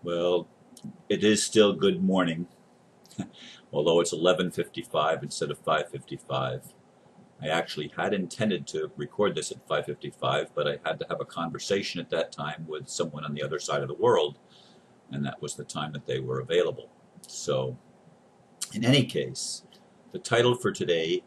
Well, it is still good morning, although it's 11:55 instead of 5:55. I actually had intended to record this at 5:55, but I had to have a conversation at that time with someone on the other side of the world, and that was the time that they were available. So, in any case, the title for today,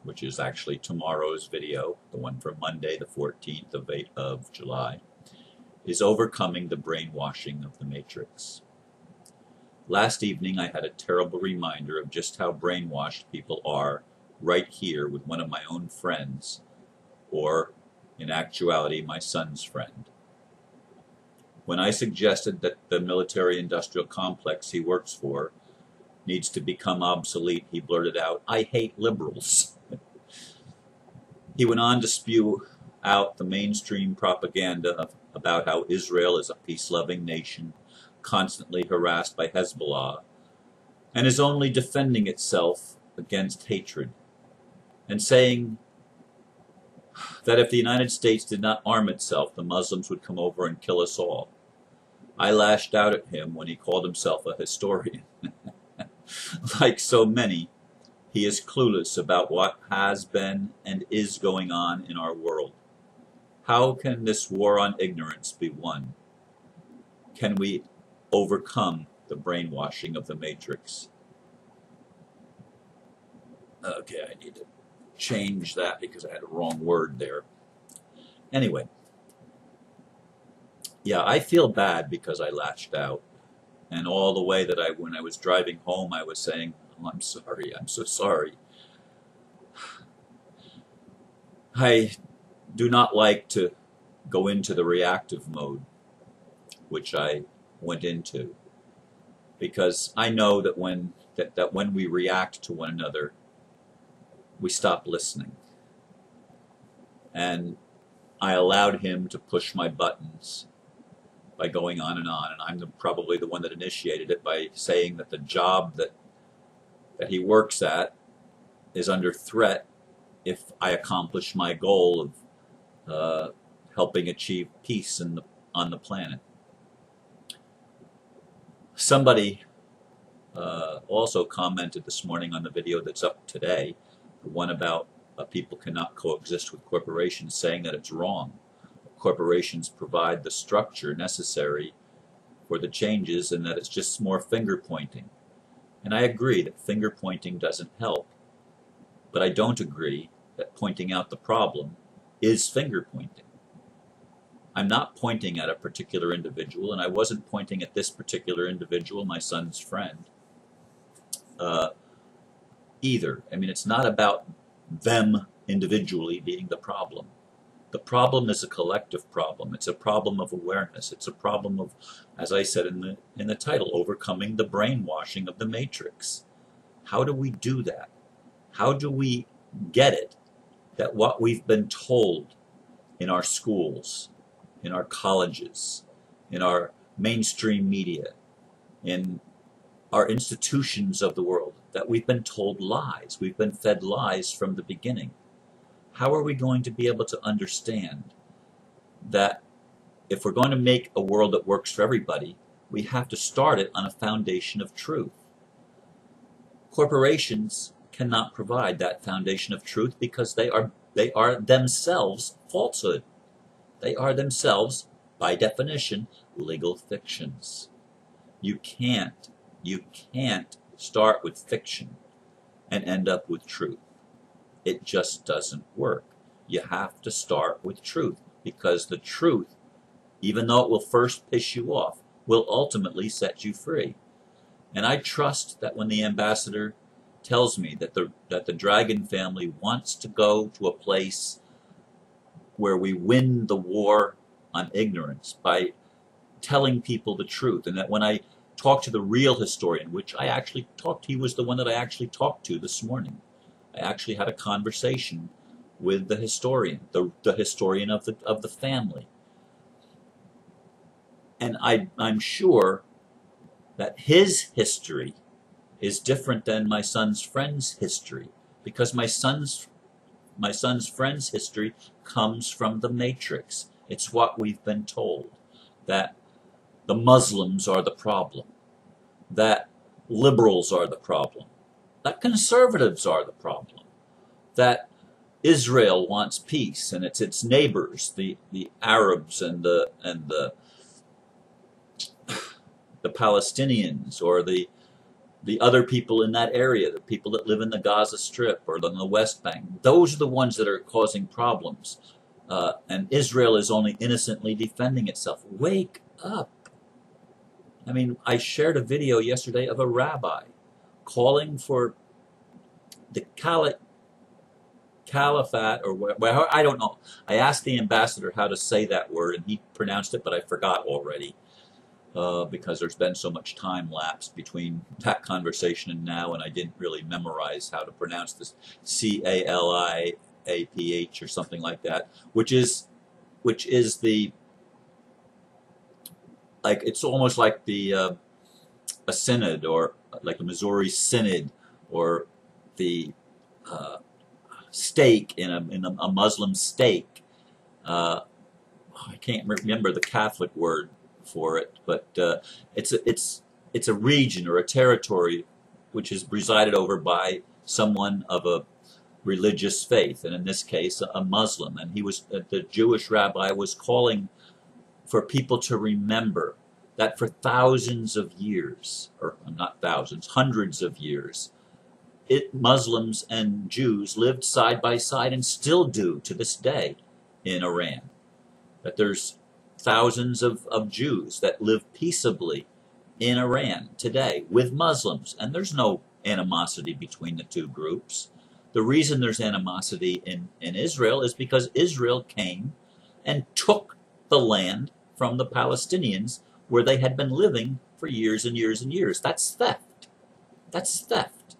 which is actually tomorrow's video, the one for Monday, the 14th of July, is Overcoming the Brainwashing of the Matrix. Last evening I had a terrible reminder of just how brainwashed people are right here with one of my own friends, or in actuality my son's friend. When I suggested that the military-industrial complex he works for needs to become obsolete, he blurted out, "I hate liberals." He went on to spew out the mainstream propaganda about how Israel is a peace-loving nation, constantly harassed by Hezbollah, and is only defending itself against hatred, and saying that if the United States did not arm itself, the Muslims would come over and kill us all. I lashed out at him when he called himself a historian. Like so many, he is clueless about what has been and is going on in our world. How can this war on ignorance be won? Can we overcome the brainwashing of the Matrix? Okay, I need to change that because I had a wrong word there. Anyway, yeah, I feel bad because I lashed out. And all the way that when I was driving home, I was saying, "Oh, I'm sorry, I'm so sorry." I do not like to go into the reactive mode, which I went into, because I know that when we react to one another, we stop listening. And I allowed him to push my buttons by going on, and I'm probably the one that initiated it by saying that the job that he works at is under threat if I accomplish my goal of helping achieve peace on the planet. Somebody also commented this morning on the video that's up today, the one about people cannot coexist with corporations, saying that it's wrong. Corporations provide the structure necessary for the changes, and that it's just more finger pointing. And I agree that finger pointing doesn't help, but I don't agree that pointing out the problem is finger pointing. I'm not pointing at a particular individual, and I wasn't pointing at this particular individual, my son's friend, either. I mean, it's not about them individually being the problem. The problem is a collective problem. It's a problem of awareness. It's a problem of, as I said in the title, overcoming the brainwashing of the Matrix. How do we do that? How do we get it that what we've been told in our schools, in our colleges, in our mainstream media, in our institutions of the world, that we've been told lies? We've been fed lies from the beginning. How are we going to be able to understand that if we're going to make a world that works for everybody, we have to start it on a foundation of truth? Corporations cannot provide that foundation of truth because they are themselves falsehood. They are themselves, by definition, legal fictions. You can't start with fiction and end up with truth. It just doesn't work. You have to start with truth, because the truth, even though it will first piss you off, will ultimately set you free. And I trust that when the ambassador tells me that the Dragon family wants to go to a place where we win the war on ignorance by telling people the truth, and that when I talk to the real historian, which I actually talked, he was the one that I actually talked to this morning. I actually had a conversation with the historian, the historian of the family. And I'm sure that his history is different than my son's friend's history, because my son's friend's history comes from the Matrix. It's what we've been told, that the Muslims are the problem, that liberals are the problem, that conservatives are the problem, that Israel wants peace and it's its neighbors, the Arabs and the Palestinians, or the other people in that area, the people that live in the Gaza Strip or in the West Bank. Those are the ones that are causing problems. And Israel is only innocently defending itself. Wake up. I mean, I shared a video yesterday of a rabbi calling for the caliphate, or well, I don't know. I asked the ambassador how to say that word, and he pronounced it, but I forgot already. Because there's been so much time lapsed between that conversation and now, and I didn't really memorize how to pronounce this Caliaph or something like that, which is the, like, it's almost like the a synod, or like a Missouri synod, or the stake in a Muslim stake. I can't remember the Catholic word for it, but it's a region or a territory which is presided over by someone of a religious faith, and in this case a Muslim. And the Jewish rabbi was calling for people to remember that for thousands of years, or not thousands, hundreds of years, Muslims and Jews lived side by side, and still do to this day in Iran. That there's thousands of Jews that live peaceably in Iran today with Muslims, and there's no animosity between the two groups. The reason there's animosity in Israel is because Israel came and took the land from the Palestinians where they had been living for years and years and years. That's theft. That's theft.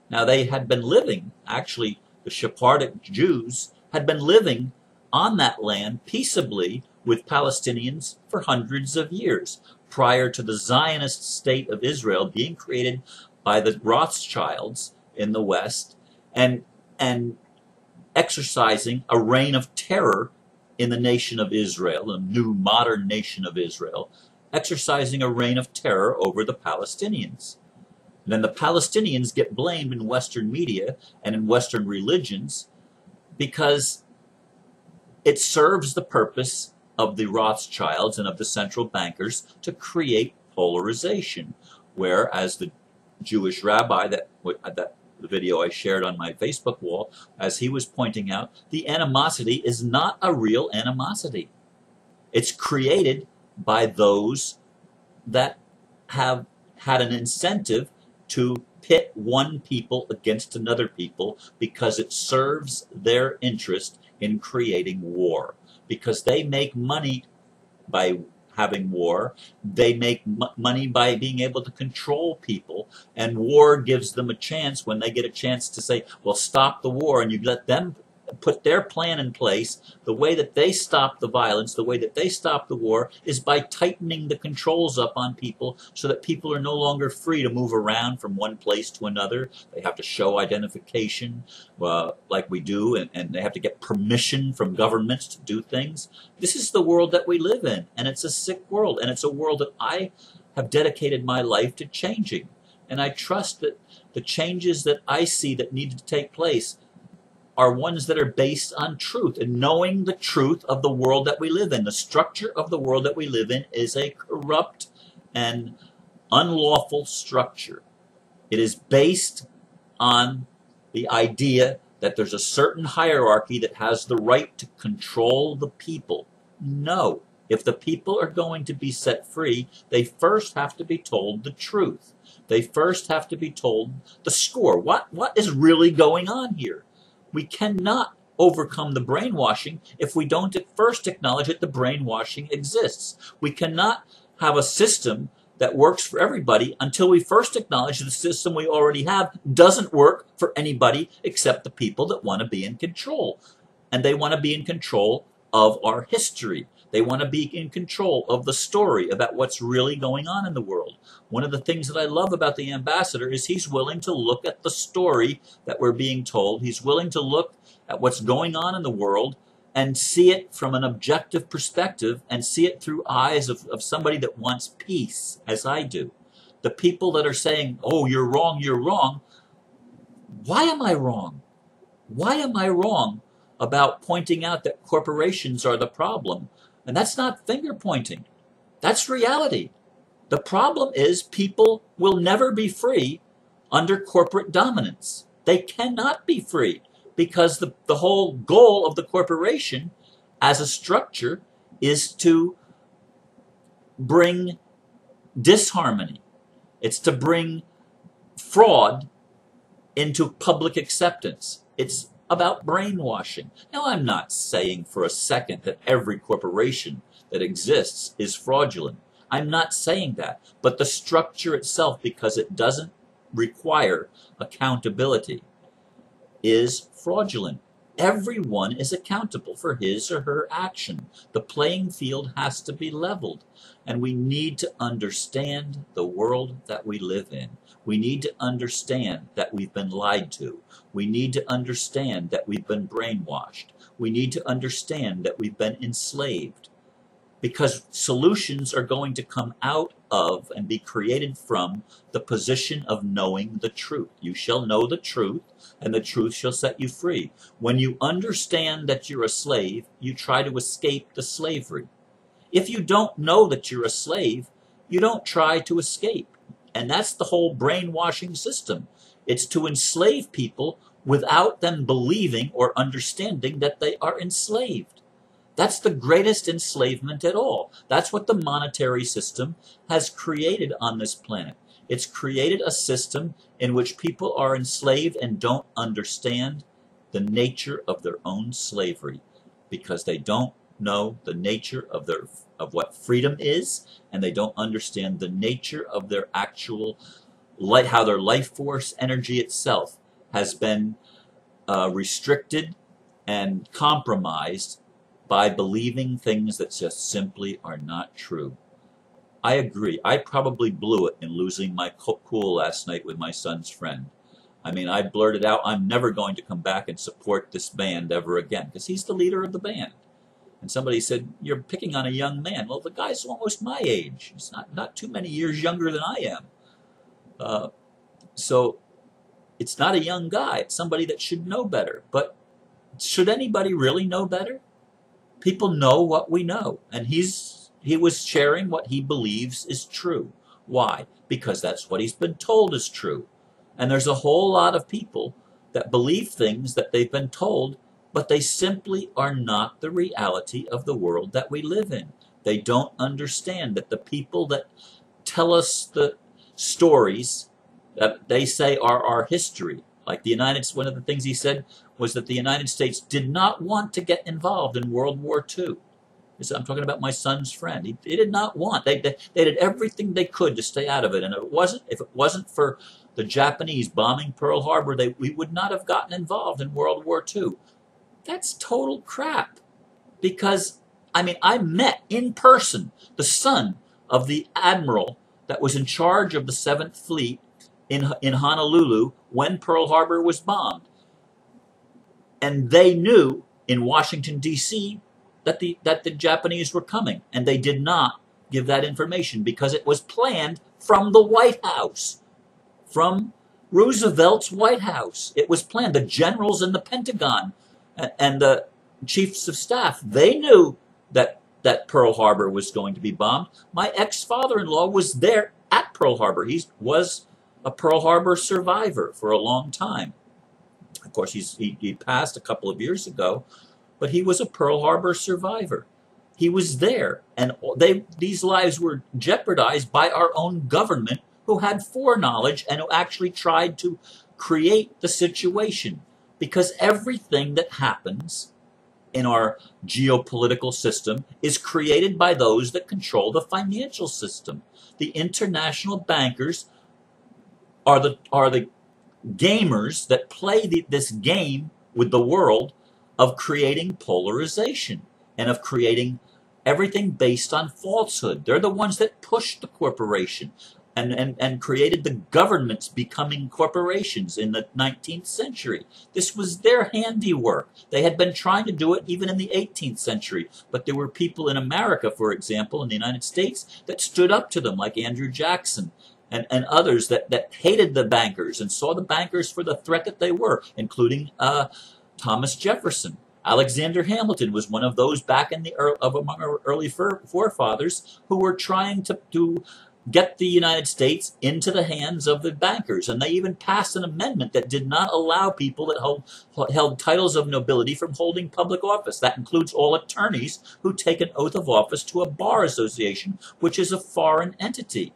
Now, they had been living, actually, the Sephardic Jews had been living on that land peaceably with Palestinians for hundreds of years, prior to the Zionist state of Israel being created by the Rothschilds in the West, and exercising a reign of terror in the nation of Israel, a new modern nation of Israel, exercising a reign of terror over the Palestinians. And then the Palestinians get blamed in Western media and in Western religions because it serves the purpose of the Rothschilds and of the central bankers to create polarization, whereas the Jewish rabbi, the video I shared on my Facebook wall, as he was pointing out, the animosity is not a real animosity. It's created by those that have had an incentive to pit one people against another people because it serves their interest in creating war. Because they make money by having war, they make money by being able to control people, and war gives them a chance when they get a chance to say, well, stop the war, and you let them put their plan in place. The way that they stop the violence, the way that they stop the war, is by tightening the controls up on people so that people are no longer free to move around from one place to another. They have to show identification like we do, and they have to get permission from governments to do things. This is the world that we live in, and it's a sick world, and it's a world that I have dedicated my life to changing. And I trust that the changes that I see that need to take place are ones that are based on truth and knowing the truth of the world that we live in. The structure of the world that we live in is a corrupt and unlawful structure. It is based on the idea that there's a certain hierarchy that has the right to control the people. No. If the people are going to be set free, they first have to be told the truth. They first have to be told the score. What is really going on here? We cannot overcome the brainwashing if we don't at first acknowledge that the brainwashing exists. We cannot have a system that works for everybody until we first acknowledge the system we already have doesn't work for anybody except the people that want to be in control. And they want to be in control of our history. They want to be in control of the story about what's really going on in the world. One of the things that I love about the ambassador is he's willing to look at the story that we're being told. He's willing to look at what's going on in the world and see it from an objective perspective and see it through eyes of somebody that wants peace, as I do. The people that are saying, oh, you're wrong, why am I wrong? Why am I wrong about pointing out that corporations are the problem? And that's not finger pointing. That's reality. The problem is people will never be free under corporate dominance. They cannot be free because the whole goal of the corporation as a structure is to bring disharmony. It's to bring fraud into public acceptance. It's about brainwashing. Now, I'm not saying for a second that every corporation that exists is fraudulent. I'm not saying that. But the structure itself, because it doesn't require accountability, is fraudulent. Everyone is accountable for his or her action. The playing field has to be leveled. And we need to understand the world that we live in. We need to understand that we've been lied to. We need to understand that we've been brainwashed. We need to understand that we've been enslaved. Because solutions are going to come out of and be created from the position of knowing the truth. You shall know the truth, and the truth shall set you free. When you understand that you're a slave, you try to escape the slavery. If you don't know that you're a slave, you don't try to escape. And that's the whole brainwashing system. It's to enslave people without them believing or understanding that they are enslaved. That's the greatest enslavement at all. That's what the monetary system has created on this planet. It's created a system in which people are enslaved and don't understand the nature of their own slavery because they don't know the nature of what freedom is, and they don't understand the nature of their actual life, how their life force energy itself has been restricted and compromised by believing things that just simply are not true. I agree. I probably blew it in losing my cool last night with my son's friend. I mean, I blurted out, I'm never going to come back and support this band ever again, because he's the leader of the band. And somebody said, you're picking on a young man. Well, the guy's almost my age. He's not too many years younger than I am. So it's not a young guy. It's somebody that should know better. But should anybody really know better? People know what we know, and he was sharing what he believes is true. Why? Because that's what he's been told is true. And there's a whole lot of people that believe things that they've been told, but they simply are not the reality of the world that we live in. They don't understand that the people that tell us the stories that they say are our history, like one of the things he said was that the United States did not want to get involved in World War II. I'm talking about my son's friend. They did not want. They did everything they could to stay out of it. And if it wasn't for the Japanese bombing Pearl Harbor, we would not have gotten involved in World War II. That's total crap. Because, I mean, I met in person the son of the admiral that was in charge of the 7th Fleet in Honolulu when Pearl Harbor was bombed. And they knew in Washington, D.C., that the Japanese were coming. And they did not give that information because it was planned from the White House, from Roosevelt's White House. It was planned. The generals in the Pentagon and the chiefs of staff, they knew that Pearl Harbor was going to be bombed. My ex-father-in-law was there at Pearl Harbor. He was a Pearl Harbor survivor for a long time. Of course, he passed a couple of years ago, but he was a Pearl Harbor survivor. He was there, and these lives were jeopardized by our own government, who had foreknowledge and who actually tried to create the situation. Because everything that happens in our geopolitical system is created by those that control the financial system. The international bankers are the gamers that play this game with the world of creating polarization and of creating everything based on falsehood. They're the ones that push the corporation. and created the governments becoming corporations in the 19th century. This was their handiwork. They had been trying to do it even in the 18th century, but there were people in America, for example, in the United States, that stood up to them, like Andrew Jackson and others that hated the bankers and saw the bankers for the threat that they were, including Thomas Jefferson. Alexander Hamilton was one of those back in the among our early forefathers who were trying to get the United States into the hands of the bankers. And they even passed an amendment that did not allow people that held titles of nobility from holding public office. That includes all attorneys who take an oath of office to a bar association, which is a foreign entity.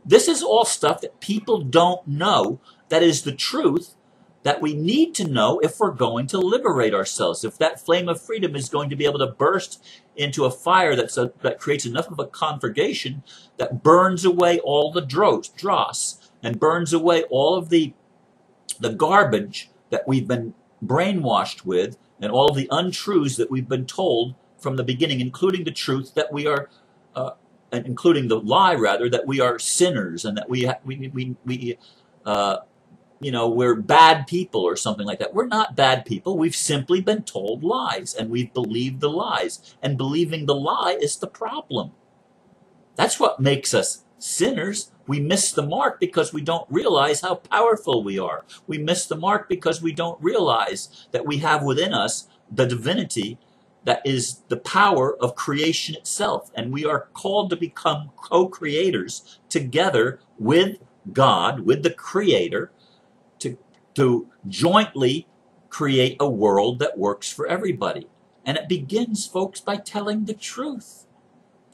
This is all stuff that people don't know, that is the truth, that we need to know if we're going to liberate ourselves, if that flame of freedom is going to be able to burst into a fire that creates enough of a conflagration that burns away all the dross and burns away all of the garbage that we've been brainwashed with and all of the untruths that we've been told from the beginning, including the truth that we are, including the lie rather, that we are sinners and that we're bad people or something like that. We're not bad people. We've simply been told lies, and we've believed the lies. And believing the lie is the problem. That's what makes us sinners. We miss the mark because we don't realize how powerful we are. We miss the mark because we don't realize that we have within us the divinity that is the power of creation itself. And we are called to become co-creators together with God, with the Creator, to jointly create a world that works for everybody. And it begins, folks, by telling the truth.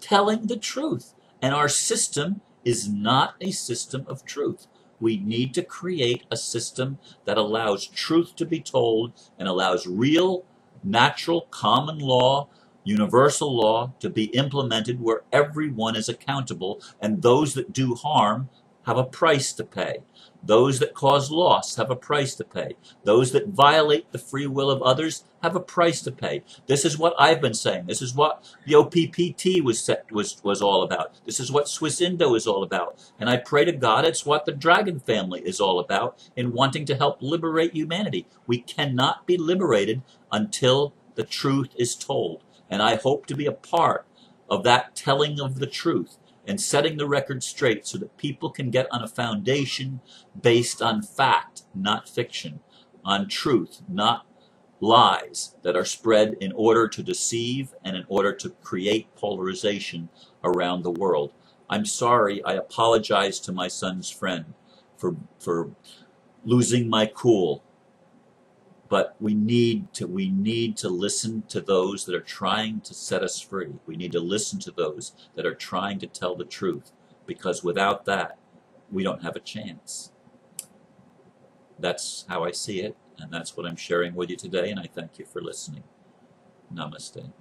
Telling the truth. And our system is not a system of truth. We need to create a system that allows truth to be told and allows real, natural, common law, universal law to be implemented where everyone is accountable, and those that do harm have a price to pay. Those that cause loss have a price to pay. Those that violate the free will of others have a price to pay. This is what I've been saying. This is what the OPPT was all about. This is what Swiss Indo is all about. And I pray to God it's what the Dragon family is all about in wanting to help liberate humanity. We cannot be liberated until the truth is told. And I hope to be a part of that telling of the truth and setting the record straight so that people can get on a foundation based on fact, not fiction, on truth, not lies that are spread in order to deceive and in order to create polarization around the world. I'm sorry, I apologize to my son's friend for losing my cool. But we need to listen to those that are trying to set us free. We need to listen to those that are trying to tell the truth, because without that, we don't have a chance. That's how I see it, and that's what I'm sharing with you today, and I thank you for listening. Namaste.